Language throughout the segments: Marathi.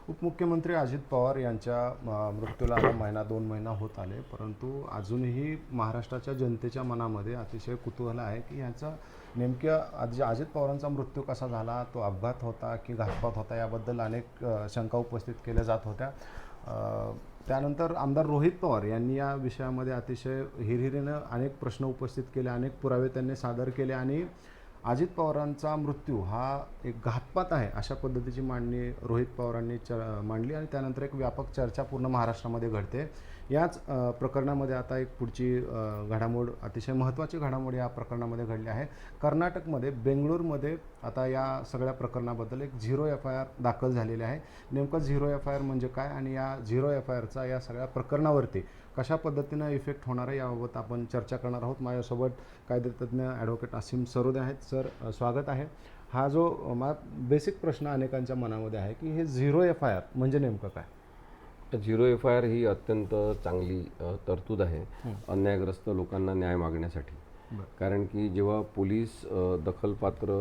उपमुख्यमंत्री अजित पवार यांच्या मृत्यूला आता महिना 2 महिना होत आले, परंतु अजूनही महाराष्ट्राच्या जनतेच्या मनामध्ये अतिशय कुतूहल आहे की ह्याचा नेमक्या अजित पवारांचा मृत्यू कसा झाला, तो अपघात होता की घातपात होता, याबद्दल अनेक शंका उपस्थित केल्या जात होत्या. त्यानंतर आमदार रोहित पवार यांनी या विषयामध्ये अतिशय हिरहिरीनं अनेक प्रश्न उपस्थित केले, अनेक पुरावे त्यांनी सादर केले आणि अजित पवारांचा मृत्यू हा एक घातपात आहे अशा पद्धतीची मांडणी रोहित पवारांनी मांडली आणि त्यानंतर एक व्यापक चर्चा पूर्ण महाराष्ट्रामध्ये घडते. याच प्रकरणामध्ये आता एक पुढची घडामोड, अतिशय महत्त्वाची घडामोड या प्रकरणामध्ये घडली आहे. कर्नाटकमध्ये बेंगळूरमध्ये आता या सगळ्या प्रकरणाबद्दल एक 0 FIR दाखल झालेली आहे. नेमकं 0 FIR म्हणजे काय आणि या 0 FIRचा या सगळ्या प्रकरणावरती कशा पद्धतीनं इफेक्ट होणार आहे याबाबत आपण चर्चा करणार आहोत. माझ्यासोबत कायदेतज्ञ ॲडव्होकेट असीम सरोदे आहेत. सर, स्वागत आहे. हा जो बेसिक प्रश्न अनेकांच्या मनामध्ये आहे की हे 0 FIR म्हणजे नेमकं काय? 0 FIR ही अत्यंत चांगली तरतूद आहे अन्यायग्रस्त लोकांना न्याय मागण्यासाठी. कारण की जेव्हा पोलीस दखलपात्र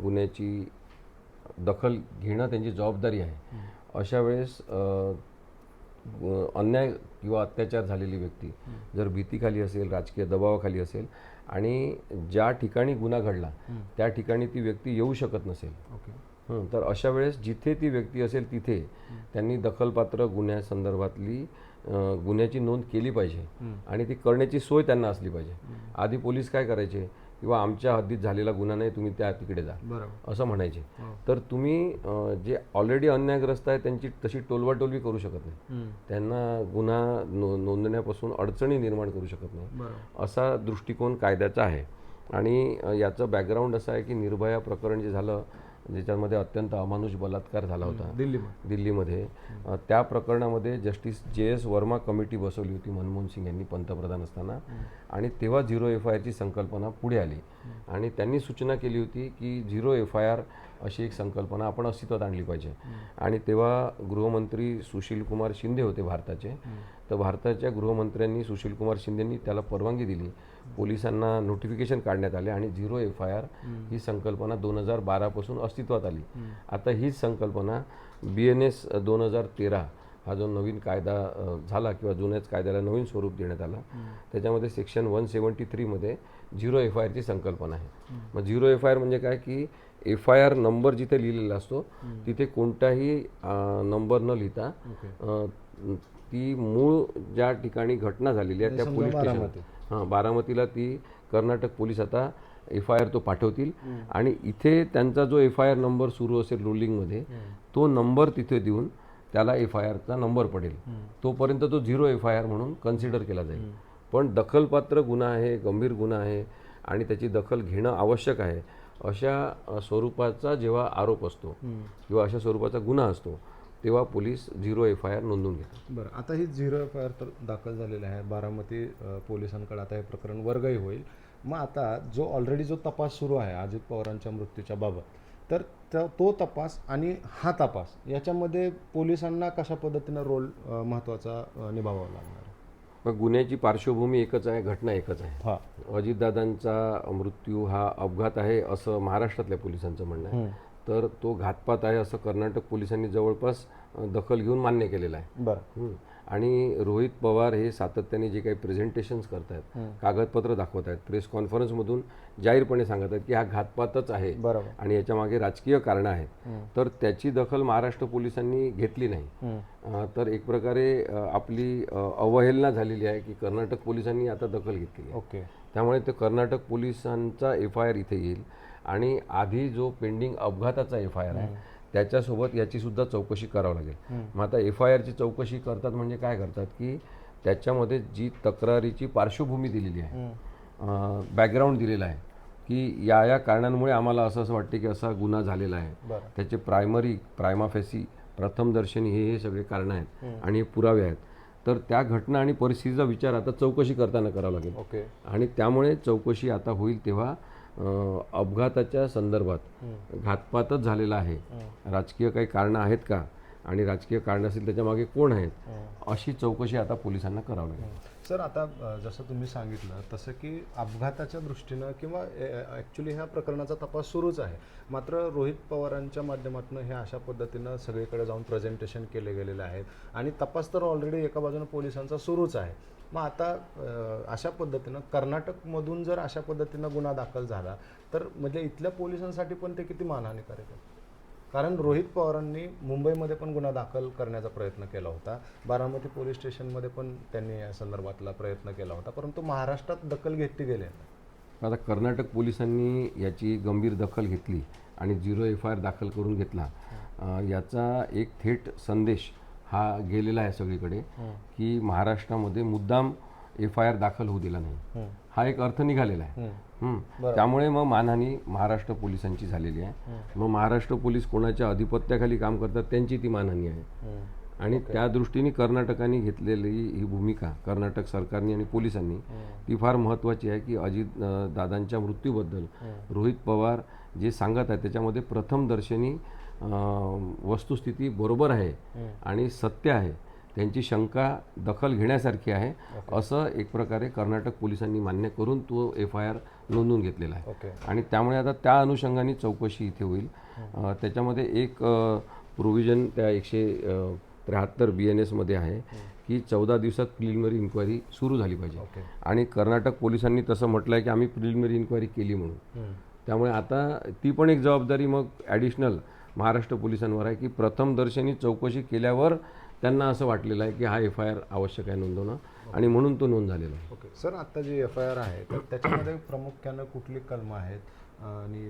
गुन्ह्याची दखल घेणं त्यांची जबाबदारी आहे, अशा वेळेस अन्याय किंवा अत्याचार झालेली व्यक्ती जर भीतीखाली असेल, राजकीय दबावाखाली असेल आणि ज्या ठिकाणी गुन्हा घडला त्या ठिकाणी ती व्यक्ती येऊ शकत नसेल, तर अशा वेळेस जिथे ती व्यक्ती असेल तिथे त्यांनी दखलपात्र गुन्ह्यासंदर्भातली गुन्ह्याची नोंद केली पाहिजे आणि ती करण्याची सोय त्यांना असली पाहिजे. आधी पोलीस काय करायचे, किंवा आमच्या हद्दीत झालेला गुन्हा नाही, तुम्ही त्या तिकडे जा असं म्हणायचे. तर तुम्ही जे ऑलरेडी अन्यायग्रस्त आहे त्यांची तशी टोलवाटोलवी करू शकत नाही, त्यांना गुन्हा नोंदण्यापासून अडचणी निर्माण करू शकत नाही, असा दृष्टिकोन कायद्याचा आहे. आणि याचं बॅकग्राऊंड असं आहे की निर्भया प्रकरण जे झालं, ज्याच्यामध्ये अत्यंत अमानुष बलात्कार झाला होता दिल्लीमध्ये, त्या प्रकरणामध्ये जस्टिस JS वर्मा कमिटी बसवली होती मनमोहन सिंग यांनी पंतप्रधान असताना, आणि तेव्हा 0 FIRची संकल्पना पुढे आली आणि त्यांनी सूचना केली होती की 0 FIR अशी एक संकल्पना आपण अस्तित्वात आणली पाहिजे. आणि तेव्हा गृहमंत्री सुशील कुमार शिंदे होते भारताचे. तर भारताच्या गृहमंत्र्यांनी सुशील कुमार शिंदेंनी त्याला परवानगी दिली, पोलिसांना नोटिफिकेशन काढण्यात आले आणि 0 FIR ही संकल्पना 2012 पासून अस्तित्वात आली. आता हीच संकल्पना BNS 2013 हा जो नवीन कायदा झाला किंवा जुन्याच कायद्याला नवीन स्वरूप देण्यात आलं, त्याच्यामध्ये सेक्शन 173 मध्ये 0 FIRची संकल्पना आहे. मग 0 FIR म्हणजे काय की FIR नंबर जिथे लिहिलेला असतो तिथे कोणताही नंबर न लिहिता ती मूळ ज्या ठिकाणी घटना झालेली आहे त्या पोलीस स्टेशन, बारामतीला ती कर्नाटक पोलीस आता FIR तो पाठवतील आणि इथे त्यांचा जो FIR नंबर सुरू असेल रोलिंगमध्ये, तो नंबर तिथे देऊन त्याला FIRचा नंबर पडेल. तोपर्यंत तो 0 FIR म्हणून कन्सिडर केला जाईल. पण दखलपात्र गुन्हा आहे, गंभीर गुन्हा आहे आणि त्याची दखल घेणं आवश्यक आहे, अशा स्वरूपाचा जेव्हा आरोप असतो किंवा अशा स्वरूपाचा गुन्हा असतो तेव्हा पोलीस 0 FIR नोंदवून घेतात. बरं, आता ही 0 FIR तर दाखल झालेलं आहे बारामती पोलिसांकडे. आता हे प्रकरण वर्गही होईल. मग आता जो तपास सुरू आहे अजित पवारांच्या मृत्यूच्या बाबत, तर तो तपास आणि हा तपास याच्यामध्ये पोलिसांना कशा पद्धतीनं रोल महत्त्वाचा निभावावा लागणार आहे? मग गुन्ह्याची पार्श्वभूमी एकच आहे, घटना एकच आहे. अजितदादांचा मृत्यू हा अपघात आहे असं महाराष्ट्रातल्या पोलिसांचं म्हणणं आहे, तर तो घातपात आहे असं कर्नाटक पोलिसांनी जवळपास दखल घेऊन मान्य केलेलं आहे. आणि रोहित पवार हे सातत्याने जे काही प्रेझेंटेशन्स करत आहेत, कागदपत्र दाखवत आहेत, प्रेस कॉन्फरन्समधून जाहीरपणे सांगत आहेत की हा घातपातच आहे आणि याच्या मागे राजकीय कारणं आहेत, तर त्याची दखल महाराष्ट्र पोलिसांनी घेतली नाही. तर एक प्रकारे आपली अवहेलना झालेली आहे की कर्नाटक पोलिसांनी आता दखल घेतली आहे. त्यामुळे ते कर्नाटक पोलिसांचा FIR इथे येईल आणि आधी जो पेंडिंग अपघाताचा FIR आहे त्याच्यासोबत याची सुद्धा चौकशी करावं लागेल. मग आता FIRची चौकशी करतात म्हणजे काय करतात की त्याच्यामध्ये जी तक्रारीची पार्श्वभूमी दिलेली आहे, बॅकग्राऊंड दिलेला आहे की या कारणांमुळे आम्हाला असं वाटते की असा गुन्हा झालेला आहे, त्याचे प्रायमा फेसी प्रथमदर्शनी हे सगळे कारणं आहेत आणि हे पुरावे आहेत, तर त्या घटना आणि परिस्थितीचा विचार आता चौकशी करताना करावा लागेल. आणि त्यामुळे चौकशी आता होईल तेव्हा अपघाताच्या संदर्भात घातपातच झालेला आहे, राजकीय काही कारणं आहेत का, आणि राजकीय कारण असेल त्याच्यामागे कोण आहेत, अशी चौकशी आता पोलिसांना करावी लागेल. सर आता जसं तुम्ही सांगितलं तसं की अपघाताच्या दृष्टीनं किंवा ॲक्च्युली ह्या प्रकरणाचा तपास सुरूच आहे, मात्र रोहित पवारांच्या माध्यमातून हे अशा पद्धतीनं सगळीकडे जाऊन प्रेझेंटेशन केले गेलेले आहेत आणि तपास तर ऑलरेडी एका बाजूनं पोलिसांचा सुरूच आहे. मग आता अशा पद्धतीनं कर्नाटकमधून जर अशा पद्धतीनं गुन्हा दाखल झाला तर म्हणजे इथल्या पोलिसांसाठी पण ते किती मानहानीकारक आहे. कारण रोहित पवारांनी मुंबईमध्ये पण गुन्हा दाखल करण्याचा प्रयत्न केला होता, बारामती पोलीस स्टेशनमध्ये पण त्यांनी या संदर्भातला प्रयत्न केला होता, परंतु महाराष्ट्रात दखल घेतली गेली नाही. आता कर्नाटक पोलिसांनी याची गंभीर दखल घेतली आणि 0 FIR दाखल करून घेतला. याचा एक थेट संदेश हा गेलेला आहे सगळीकडे की महाराष्ट्रामध्ये मुद्दाम FIR दाखल होऊ दिला नाही, हा एक अर्थ निघालेला आहे. त्यामुळे मग मानहानी महाराष्ट्र पोलिसांची झालेली आहे. मग महाराष्ट्र पोलीस कोणाच्या अधिपत्याखाली काम करतात त्यांची ती मानहानी आहे. आणि त्या दृष्टीने कर्नाटकाने घेतलेली ही भूमिका कर्नाटक सरकारने आणि पोलिसांनी ती फार महत्त्वाची आहे की अजित दादांच्या मृत्यूबद्दल रोहित पवार जे सांगत आहेत त्याच्यामध्ये प्रथमदर्शनी वस्तुस्थिती बरोबर आहे आणि सत्य आहे, त्यांची शंका दखल घेण्यासारखी आहे, असं एक प्रकारे कर्नाटक पोलिसांनी मान्य करून तो FIR नोंदवून घेतलेला आहे. आणि त्यामुळे आता त्या अनुषंगाने चौकशी इथे होईल. त्याच्यामध्ये एक प्रोव्हिजन त्या 173 BNS मध्ये आहे की 14 दिवसात प्रिलिमिनरी इन्क्वायरी सुरू झाली पाहिजे. आणि कर्नाटक पोलिसांनी तसं म्हटलं आहे की आम्ही प्रिलिमिनरी इन्क्वायरी केली म्हणून. त्यामुळे आता ती पण एक जबाबदारी मग ॲडिशनल महाराष्ट्र पोलिसांवर आहे की प्रथमदर्शनी चौकशी केल्यावर त्यांना असं वाटलेलं आहे की हा FIR आवश्यक आहे नोंदवणं आणि म्हणून तो नोंद झालेला आहे. सर आता जी FIR आहे तर त्याच्यामध्ये प्रामुख्यानं कुठली कलमं आहेत आणि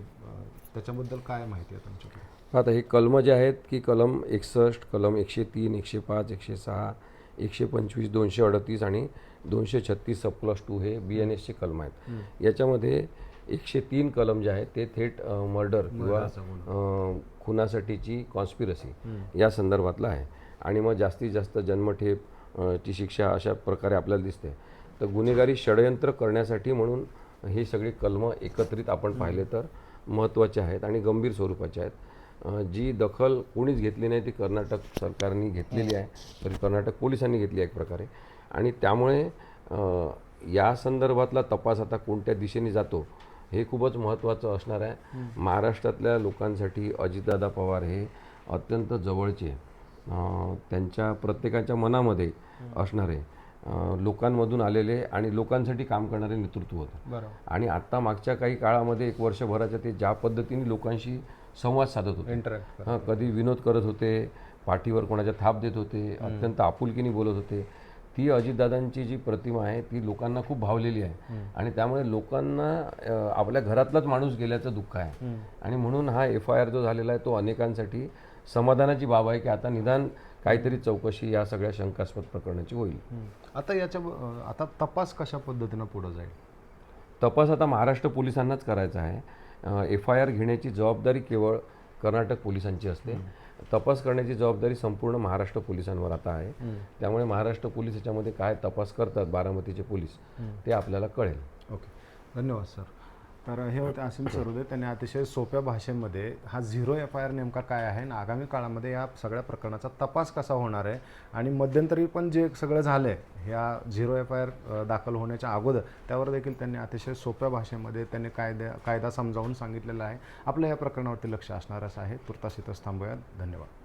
त्याच्याबद्दल काय माहिती आहे तुमच्याकडे? आता हे कलमं जे आहेत की कलम 61, कलम 103, 105, 106, 125, 238 आणि 236(2) हे BNSचे कलम आहेत. याच्यामध्ये 103 कलम जे आहेत ते थेट मर्डर किंवा खुनासाठीची कॉन्स्पिरसी या संदर्भातला आहे. आणि मग जास्तीत जास्त जन्मठेप ची शिक्षा अशा प्रकारे आपल्याला दिसते. तर गुन्हेगारी षडयंत्र करण्यासाठी म्हणून हे सगळे कलमं एकत्रित आपण पाहिले तर महत्त्वाचे आहेत आणि गंभीर स्वरूपाचे आहेत. जी दखल कोणीच घेतली नाही ती कर्नाटक सरकारने घेतलेली आहे, तरी कर्नाटक पोलिसांनी घेतली आहे एक प्रकारे. आणि त्यामुळे या संदर्भातला तपास आता कोणत्या दिशेने जातो हे खूपच महत्त्वाचं असणार आहे. महाराष्ट्रातल्या लोकांसाठी अजितदादा पवार हे अत्यंत जवळचे, त्यांच्या प्रत्येकाच्या मनामध्ये असणारे, लोकांमधून आलेले आणि लोकांसाठी काम करणारे नेतृत्व होतं. आणि आत्ता मागच्या काही काळामध्ये 1 वर्षभराच्या ते ज्या पद्धतीने लोकांशी संवाद साधत होते, कधी विनोद करत होते, पाठीवर कोणाच्या थाप देत होते, अत्यंत आपुलकीने बोलत होते, ती अजितदादांची जी प्रतिमा आहे ती लोकांना खूप भावलेली आहे. आणि त्यामुळे लोकांना आपल्या घरातलाच माणूस गेल्याचं दुःख आहे. आणि म्हणून हा FIR जो झालेला आहे तो अनेकांसाठी समाधानाची बाब आहे की आता निदान काहीतरी चौकशी या सगळ्या शंकास्पद प्रकरणाची होईल. आता तपास कशा पद्धतीनं पुढे जाईल? तपास आता महाराष्ट्र पोलिसांनाच करायचा आहे. FIR घेण्याची जबाबदारी केवळ कर्नाटक पोलिसांची असते. तपास करण्याची जबाबदारी संपूर्ण महाराष्ट्र पोलिसांवर आता आहे. त्यामुळे महाराष्ट्र पोलीस याच्यामध्ये काय तपास करतात बारामतीचे पोलीस ते आपल्याला कळेल. धन्यवाद सर. तर हे होते असीम सरोदे. त्यांनी अतिशय सोप्या भाषेमध्ये हा 0 FIR नेमका काय आहे आणि आगामी काळामध्ये या सगळ्या प्रकरणाचा तपास कसा होणार आहे आणि मध्यंतरी पण जे सगळं झालं आहे ह्या 0 FIR दाखल होण्याच्या अगोदर त्यावर देखील त्यांनी अतिशय सोप्या भाषेमध्ये त्यांनी कायदा समजावून सांगितलेला आहे. आपलं या प्रकरणावरती लक्ष असणारच आहे. तुर्तास इथंच थांबूयात. धन्यवाद.